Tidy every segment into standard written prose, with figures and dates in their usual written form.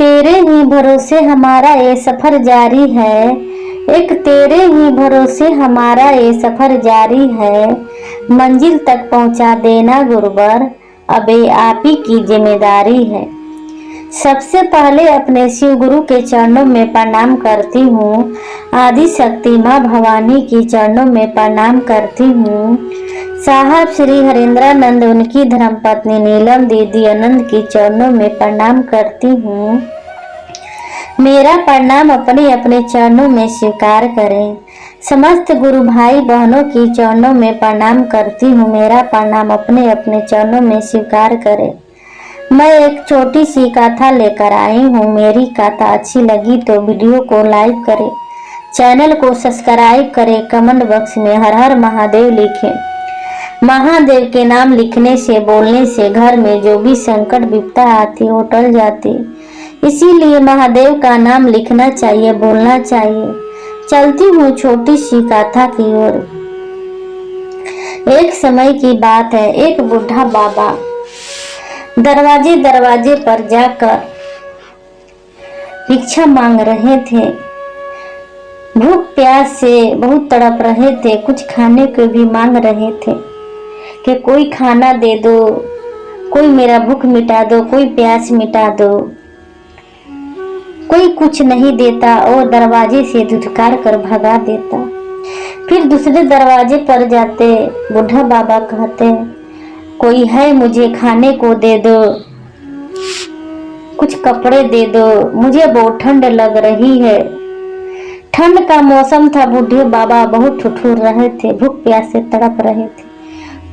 तेरे ही भरोसे हमारा ये सफर जारी है, एक तेरे ही भरोसे हमारा ये सफर जारी है। मंजिल तक पहुंचा देना गुरुवर, अब ये आप ही की जिम्मेदारी है। सबसे पहले अपने शिव गुरु के चरणों में प्रणाम करती हूँ। आदि शक्ति माँ भवानी की चरणों में प्रणाम करती हूँ। साहब श्री हरेंद्रानंद उनकी धर्मपत्नी नीलम दीदी आनंद की चरणों में प्रणाम करती हूँ। मेरा प्रणाम अपने अपने चरणों में स्वीकार करें। समस्त गुरु भाई बहनों की चरणों में प्रणाम करती हूँ। मेरा प्रणाम अपने अपने चरणों में स्वीकार करें। मैं एक छोटी सी कथा लेकर आई हूँ। मेरी कथा अच्छी लगी तो वीडियो को लाइक करें, चैनल को सब्सक्राइब करें, कमेंट बॉक्स में हर हर महादेव लिखें। महादेव के नाम लिखने से बोलने से घर में जो भी संकट विपदा आती वो टल जाती। इसीलिए महादेव का नाम लिखना चाहिए, बोलना चाहिए। चलती हूँ छोटी सी कथा की ओर। एक समय की बात है, एक बूढ़ा बाबा दरवाजे दरवाजे पर जाकर भिक्षा मांग रहे थे। भूख प्यास से बहुत तड़प रहे थे। कुछ खाने को भी मांग रहे थे कि कोई खाना दे दो, कोई मेरा भूख मिटा दो, कोई प्यास मिटा दो। कोई कुछ नहीं देता और दरवाजे से धुतकार कर भगा देता। फिर दूसरे दरवाजे पर जाते बूढ़ा बाबा कहते, कोई है मुझे खाने को दे दो, कुछ कपड़े दे दो, मुझे बहुत ठंड लग रही है। ठंड का मौसम था। बूढ़े बाबा बहुत ठिठुर रहे थे, भूख प्यास से तड़प रहे थे।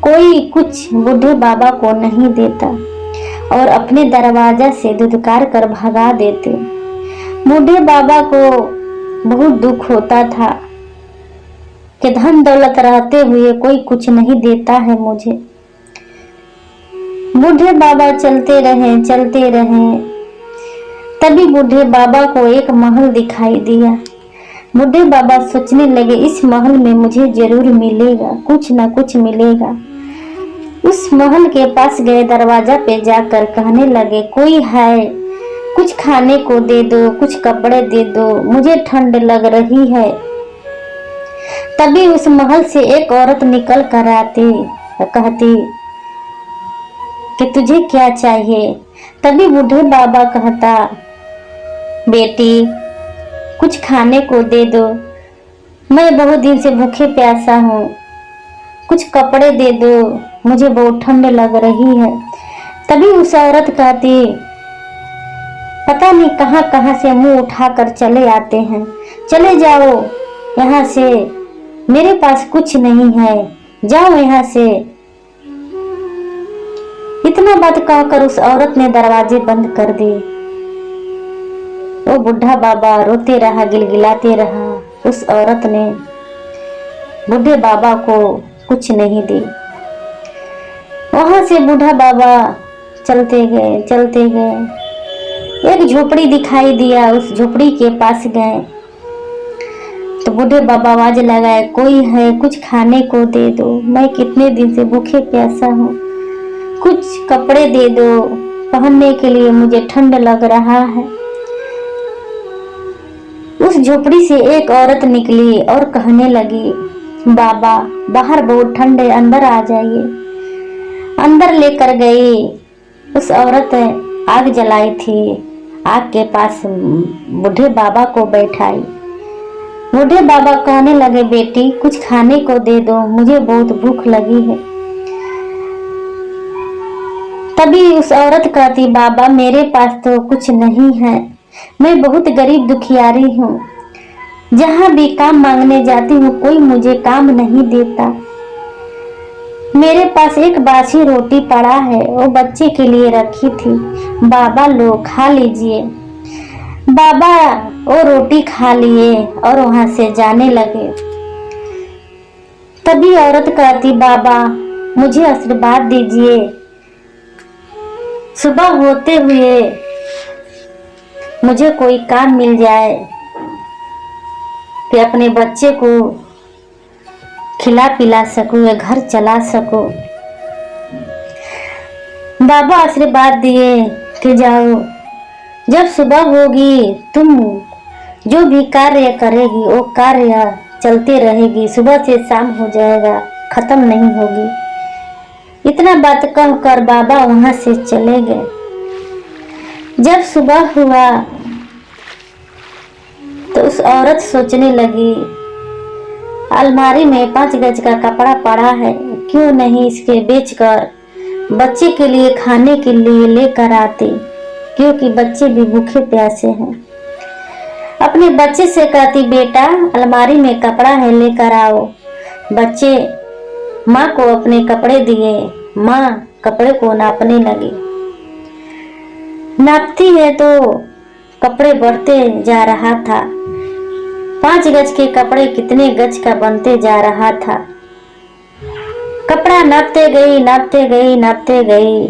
कोई कुछ बूढ़े बाबा को नहीं देता और अपने दरवाजा से धुतकार कर भगा देते। बूढ़े बाबा को बहुत दुख होता था कि धन दौलत रहते हुए कोई कुछ नहीं देता है मुझे। बूढ़े बाबा चलते रहे। तभी बूढ़े बाबा को एक महल दिखाई दिया। बूढ़े बाबा सोचने लगे, इस महल में मुझे जरूर मिलेगा, कुछ ना कुछ मिलेगा। उस महल के पास गए, दरवाजा पे जाकर कहने लगे, कोई है, कुछ खाने को दे दो, कुछ कपड़े दे दो, मुझे ठंड लग रही है। तभी उस महल से एक औरत निकल कर आती, कहती कि तुझे क्या चाहिए। तभी बूढ़े बाबा कहता, बेटी कुछ खाने को दे दो, मैं बहुत दिन से भूखे प्यासा हूँ। कुछ कपड़े दे दो, मुझे बहुत ठंड लग रही है। तभी उस औरत कहती, पता नहीं कहाँ कहाँ से मुंह उठाकर चले आते हैं, चले जाओ यहाँ से, मेरे पास कुछ नहीं है, जाओ यहाँ से। इतना बात कहकर उस औरत ने दरवाजे बंद कर दिए। वो बूढ़ा बाबा रोते रहा, गिलगिलाते रहा। उस औरत ने बूढ़े बाबा को कुछ नहीं दी। वहां से बूढ़ा बाबा चलते गए। एक झोपड़ी दिखाई दिया, उस झोपड़ी के पास गए तो बूढ़े बाबा आवाज लगाए, कोई है, कुछ खाने को दे दो, मैं कितने दिन से भूखे प्यासा हूँ, कुछ कपड़े दे दो, पहनने के लिए मुझे ठंड लग रहा है। उस झोपड़ी से एक औरत निकली और कहने लगी, बाबा बाहर बहुत ठंड है, अंदर आ जाइए। अंदर लेकर गई। उस औरत आग जलाई थी, आग के पास बूढ़े बाबा को बैठाई। बूढ़े बाबा कहने लगे, बेटी कुछ खाने को दे दो, मुझे बहुत भूख लगी है। तभी उस औरत कहती, बाबा मेरे पास तो कुछ नहीं है, मैं बहुत गरीब दुखियारी हूँ। जहाँ भी काम मांगने जाती हूँ कोई मुझे काम नहीं देता। मेरे पास एक बासी रोटी पड़ा है, वो बच्चे के लिए रखी थी, बाबा लो खा लीजिए। बाबा वो रोटी खा लिए और वहां से जाने लगे। तभी औरत कहती, बाबा मुझे आशीर्वाद दीजिए, सुबह होते हुए मुझे कोई काम मिल जाए कि अपने बच्चे को खिला पिला सकूं या घर चला सकूं। बाबा आशीर्वाद दिए कि जाओ जब सुबह होगी तुम जो भी कार्य करेगी वो कार्य चलते रहेगी, सुबह से शाम हो जाएगा, खत्म नहीं होगी। इतना बात कहकर बाबा वहां से चले गए। जब सुबह हुआ तो उस औरत सोचने लगी, अलमारी में 5 गज का कपड़ा पड़ा है, क्यों नहीं इसके बेचकर बच्चे के लिए खाने के लिए लेकर आती, क्योंकि बच्चे भी भूखे प्यासे हैं। अपने बच्चे से कहती, बेटा अलमारी में कपड़ा है लेकर आओ। बच्चे माँ को अपने कपड़े दिए, माँ कपड़े को नापने लगी। नापती है तो कपड़े बढ़ते जा रहा था। 5 गज के कपड़े कितने गज का बनते जा रहा था। कपड़ा नापते गई, नापते गई, नापते गई।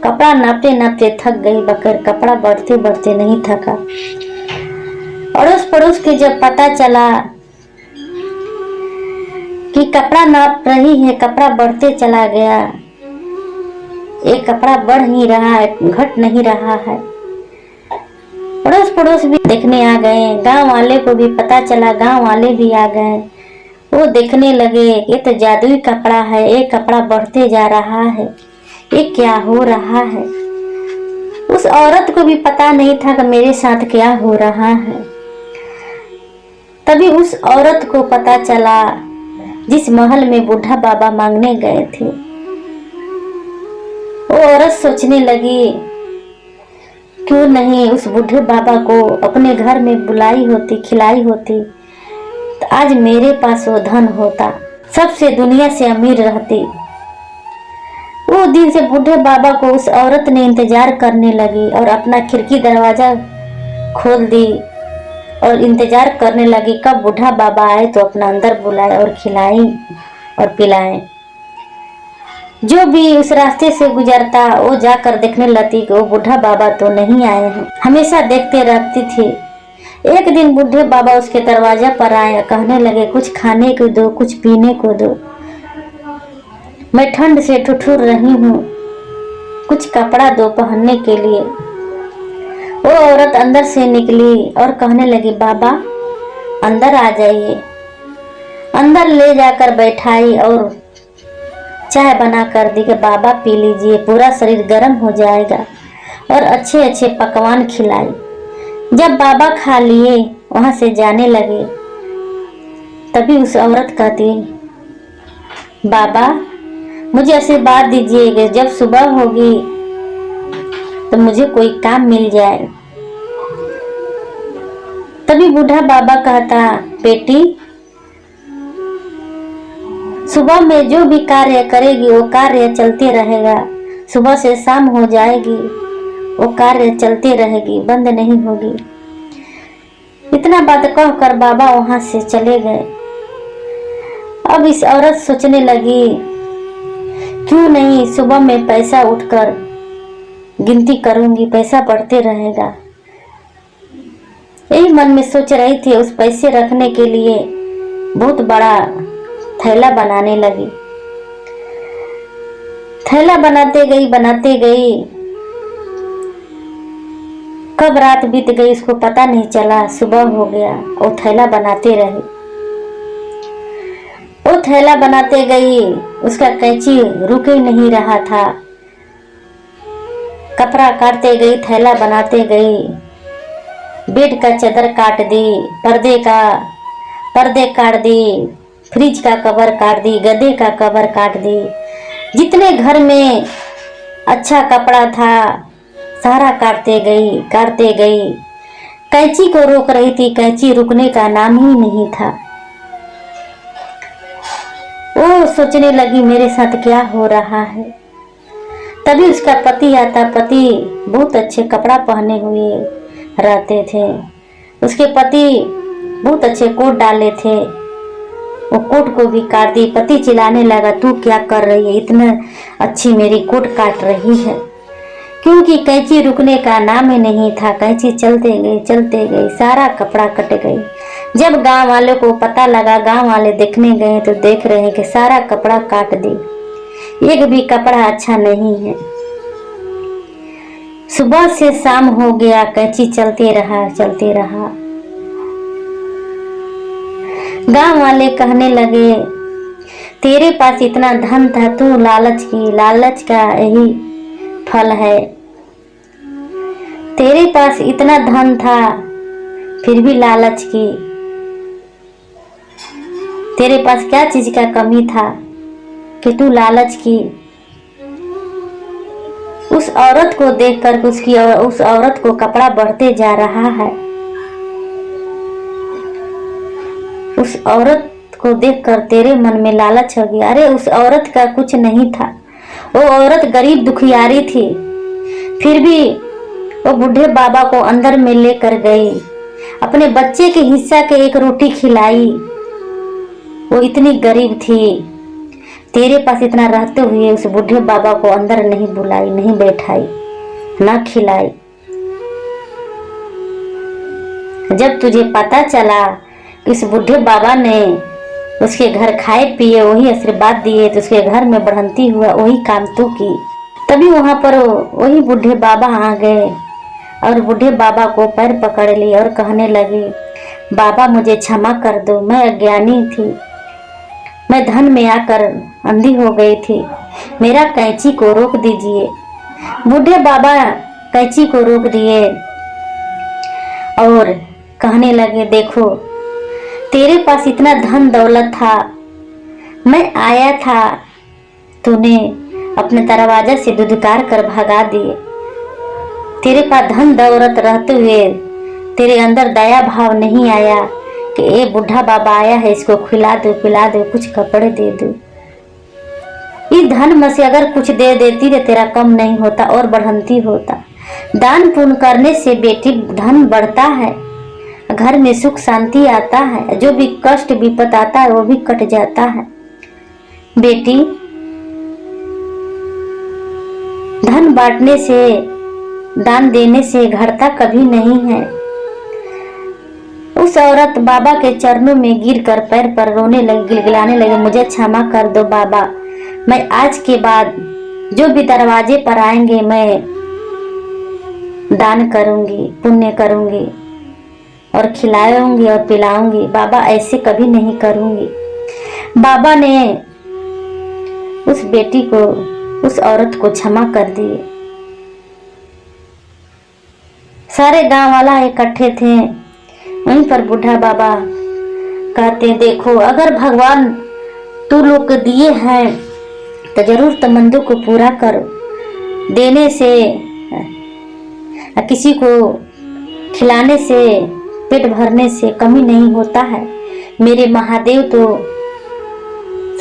कपड़ा नापते नापते थक गई, बकर कपड़ा बढ़ते बढ़ते नहीं थका। अड़ोस पड़ोस के जब पता चला कि कपड़ा नाप रही है, कपड़ा बढ़ते चला गया, एक कपड़ा बढ़ ही रहा है, घट नहीं रहा है। अड़ोस पड़ोस भी देखने आ गए, गांव वाले को भी पता चला, गांव वाले भी आ गए। वो देखने लगे, ये तो जादुई कपड़ा है, एक कपड़ा बढ़ते जा रहा है, ये क्या हो रहा है। उस औरत को भी पता नहीं था कि मेरे साथ क्या हो रहा है। तभी उस औरत को पता चला जिस महल में बूढ़ा बाबा मांगने गए थे। वो औरत सोचने लगी, क्यों नहीं उस बूढ़े बाबा को अपने घर में बुलाई होती, खिलाई होती, तो आज मेरे पास वो धन होता, सबसे दुनिया से अमीर रहती। वो दिन से बूढ़े बाबा को उस औरत ने इंतजार करने लगी और अपना खिड़की दरवाजा खोल दी और इंतजार करने लगी कब बूढ़ा बाबा आए तो अपना अंदर बुलाए और खिलाए और पिलाए। जो भी उस रास्ते से गुजरता वो जाकर देखने लगती कि वो बूढ़ा बाबा तो नहीं आए हैं, हमेशा देखते रहती थी। एक दिन बूढ़े बाबा उसके दरवाजा पर आए, कहने लगे, कुछ खाने को दो, कुछ पीने को दो, मैं ठंड से ठिठुर रही हूँ, कुछ कपड़ा दो पहनने के लिए। वो औरत अंदर से निकली और कहने लगी, बाबा अंदर आ जाइए। अंदर ले जाकर बैठाई और चाय बना कर दी कि बाबा पी लीजिए, पूरा शरीर गर्म हो जाएगा, और अच्छे अच्छे पकवान खिलाई। जब बाबा खा लिए वहां से जाने लगे, तभी उस औरत कहती, बाबा मुझे आशीर्वाद दीजिए कि जब सुबह होगी तो मुझे कोई काम मिल जाए। तभी बूढ़ा बाबा कहता, बेटी सुबह में जो भी कार्य करेगी वो कार्य चलते रहेगा, सुबह से शाम हो जाएगी वो कार्य चलते रहेगी, बंद नहीं होगी। इतना बात कहकर बाबा वहां से चले गए। अब इस औरत सोचने लगी, क्यों नहीं सुबह में पैसा उठकर गिनती करूंगी, पैसा बढ़ते रहेगा। यही मन में सोच रही थी। उस पैसे रखने के लिए बहुत बड़ा थैला बनाने लगी। थैला बनाते गई, कब रात बीत गई उसको पता नहीं चला, सुबह हो गया। वो थैला बनाते रही, वो थैला बनाते गई, उसका कैंची रुक ही नहीं रहा था। कपड़ा काटते गई, थैला बनाते गई, बेड का चादर काट दी, पर्दे काट दी, फ्रिज का कवर काट दी, गद्दे का कवर काट दी। जितने घर में अच्छा कपड़ा था सारा काटते गई। कैंची को रोक रही थी, कैंची रुकने का नाम ही नहीं था। वो सोचने लगी, मेरे साथ क्या हो रहा है। तभी उसका पति आता। पति बहुत अच्छे कपड़ा पहने हुए रहते थे। उसके पति बहुत अच्छे कोट डाले थे, वो कोट को भी काट दी। पति चिल्लाने लगा, तू क्या कर रही है, इतना अच्छी मेरी कोट काट रही है। क्योंकि कैंची रुकने का नाम ही नहीं था। कैंची चलते गई, सारा कपड़ा कट गई। जब गांव वाले को पता लगा, गांव वाले देखने गए तो देख रहे हैं कि सारा कपड़ा काट दी, एक भी कपड़ा अच्छा नहीं है। सुबह से शाम हो गया, कैंची चलते रहा चलते रहा। गांव वाले कहने लगे, तेरे पास इतना धन था, तू लालच का यही फल है। तेरे पास इतना धन था फिर भी लालच की। तेरे पास क्या चीज का कमी था कि तू लालच की। उस औरत को देखकर उस औरत को कपड़ा बढ़ते जा रहा है। उस औरत को देखकर तेरे मन में लालच हो गया। अरे उस औरत का कुछ नहीं था, वो औरत गरीब दुखियारी थी, फिर भी वो बूढ़े बाबा को अंदर में लेकर गई, अपने बच्चे के हिस्सा के एक रोटी खिलाई। वो इतनी गरीब थी, तेरे पास इतना रहते हुए उस बूढ़े बाबा को अंदर नहीं बुलाई, नहीं बैठाई, ना खिलाई। जब तुझे पता चला कि उस बूढ़े बाबा ने उसके घर खाए पिए वही आशीर्वाद दिए, तो उसके घर में बढ़ंती हुआ वही काम तू की। तभी वहां पर वही बूढ़े बाबा आ गए और बूढ़े बाबा को पैर पकड़ ली और कहने लगे, बाबा मुझे क्षमा कर दो, मैं अज्ञानी थी, मैं धन में आकर अंधी हो गई थी, मेरा कैंची को रोक दीजिए। बूढ़े बाबा कैंची को रोक दिए और कहने लगे, देखो तेरे पास इतना धन दौलत था, मैं आया था, तूने अपने दरवाजा से दुदकार कर भगा दिए। तेरे पास धन दौलत रहते हुए तेरे अंदर दया भाव नहीं आया कि ये बूढ़ा बाबा आया है, इसको खिला दो पिला दो, कुछ कपड़े दे दो। इस धन में से अगर कुछ दे देती तो तेरा कम नहीं होता और बढ़ंती होता। दान पुण्य करने से बेटी धन बढ़ता है, घर में सुख शांति आता है, जो भी कष्ट विपत आता है वो भी कट जाता है। बेटी धन बांटने से, दान देने से घटता कभी नहीं है। उस औरत बाबा के चरणों में गिरकर पैर पर रोने लगी, गिलगिलाने लगी, मुझे क्षमा कर दो बाबा, मैं आज के बाद जो भी दरवाजे पर आएंगे मैं दान करूंगी, पुण्य करूंगी और खिलाऊंगी और पिलाऊंगी, बाबा ऐसे कभी नहीं करूंगी। बाबा ने उस बेटी को, उस औरत को क्षमा कर दिए। सारे गांव वाला इकट्ठे थे। वहीं पर बूढ़ा बाबा कहते, देखो अगर भगवान तू लोग को दिए हैं तो जरूरतमंदों को पूरा करो। देने से, किसी को खिलाने से, पेट भरने से कमी नहीं होता है। मेरे महादेव तो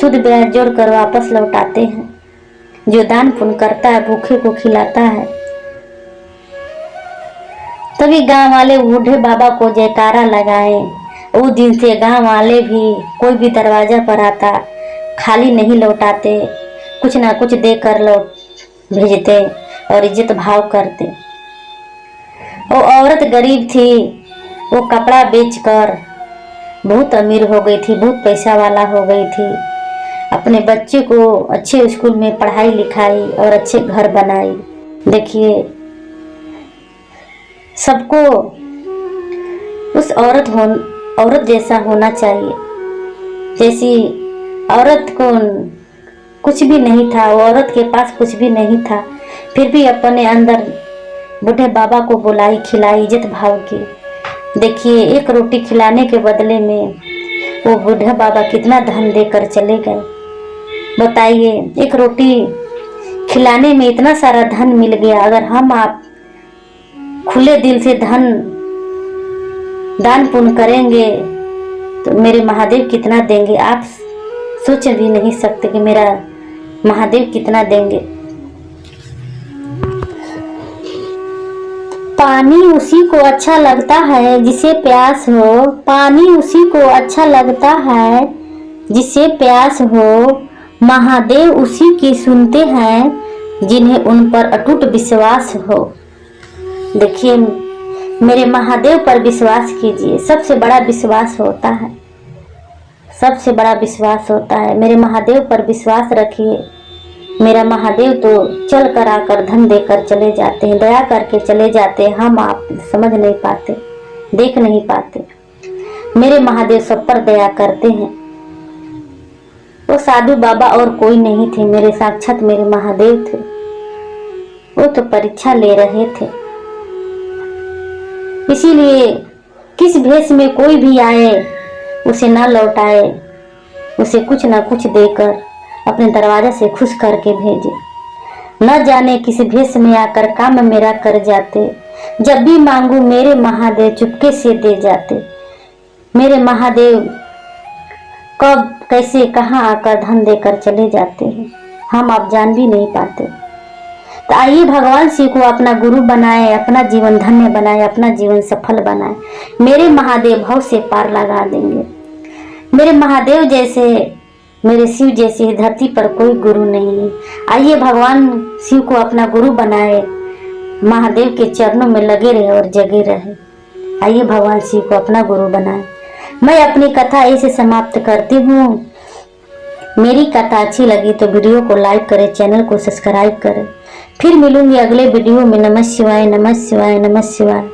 शुद्ध ब्याज जोड़ कर वापस लौटाते हैं। जो दान पुण्य करता है भूखे को खिलाता है। तभी गांव वाले बूढ़े बाबा को जयकारा लगाए। उस दिन से गांव वाले भी कोई भी दरवाजा पर आता खाली नहीं लौटाते, कुछ ना कुछ देकर लौट भेजते और इज्जत भाव करते। वो औरत गरीब थी, वो कपड़ा बेचकर बहुत अमीर हो गई थी, बहुत पैसा वाला हो गई थी। अपने बच्चे को अच्छे स्कूल में पढ़ाई लिखाई और अच्छे घर बनाई। देखिए सबको उस औरत जैसा होना चाहिए। जैसी औरत को कुछ भी नहीं था, वो औरत के पास कुछ भी नहीं था, फिर भी अपने अंदर बूढ़े बाबा को बुलाई, खिलाई, इज्जत भाव की। देखिए एक रोटी खिलाने के बदले में वो बूढ़ा बाबा कितना धन देकर चले गए। बताइए एक रोटी खिलाने में इतना सारा धन मिल गया। अगर हम आप खुले दिल से दान पुण्य करेंगे तो मेरे महादेव कितना देंगे, आप सोच भी नहीं सकते कि मेरा महादेव कितना देंगे। पानी उसी को अच्छा लगता है जिसे प्यास हो, पानी उसी को अच्छा लगता है जिसे प्यास हो। महादेव उसी की सुनते हैं जिन्हें उन पर अटूट विश्वास हो। देखिए मेरे महादेव पर विश्वास कीजिए, सबसे बड़ा विश्वास होता है, सबसे बड़ा विश्वास होता है। मेरे महादेव पर विश्वास रखिए, मेरा महादेव तो चल कर आकर धन देकर चले जाते हैं, दया करके चले जाते हैं। हम आप समझ नहीं पाते, देख नहीं पाते। मेरे महादेव सब पर दया करते हैं। वो साधु बाबा और कोई नहीं थे, मेरे साक्षात मेरे महादेव थे। वो तो परीक्षा ले रहे थे। इसीलिए किस भेष में कोई भी आए उसे न लौटाए, उसे कुछ न कुछ देकर अपने दरवाजा से खुश करके भेजे। न जाने किस भेष में आकर काम मेरा कर जाते। जब भी मांगू मेरे महादेव चुपके से दे जाते। मेरे महादेव कब कैसे कहाँ आकर धन देकर चले जाते हैं, हम आप जान भी नहीं पाते। तो आइए भगवान शिव को अपना गुरु बनाए, अपना जीवन धन्य बनाए, अपना जीवन सफल बनाए। मेरे महादेव भव से पार लगा देंगे। मेरे महादेव जैसे, मेरे शिव जैसे धरती पर कोई गुरु नहीं है। आइए भगवान शिव को अपना गुरु बनाए, महादेव के चरणों में लगे रहे और जगे रहे। आइए भगवान शिव को अपना गुरु बनाए। मैं अपनी कथा ऐसे समाप्त करती हूँ। मेरी कथा अच्छी लगी तो वीडियो को लाइक करें, चैनल को सब्सक्राइब करें। फिर मिलूंगी अगले वीडियो में। नमः शिवाय, नमः शिवाय, नमः शिवाय।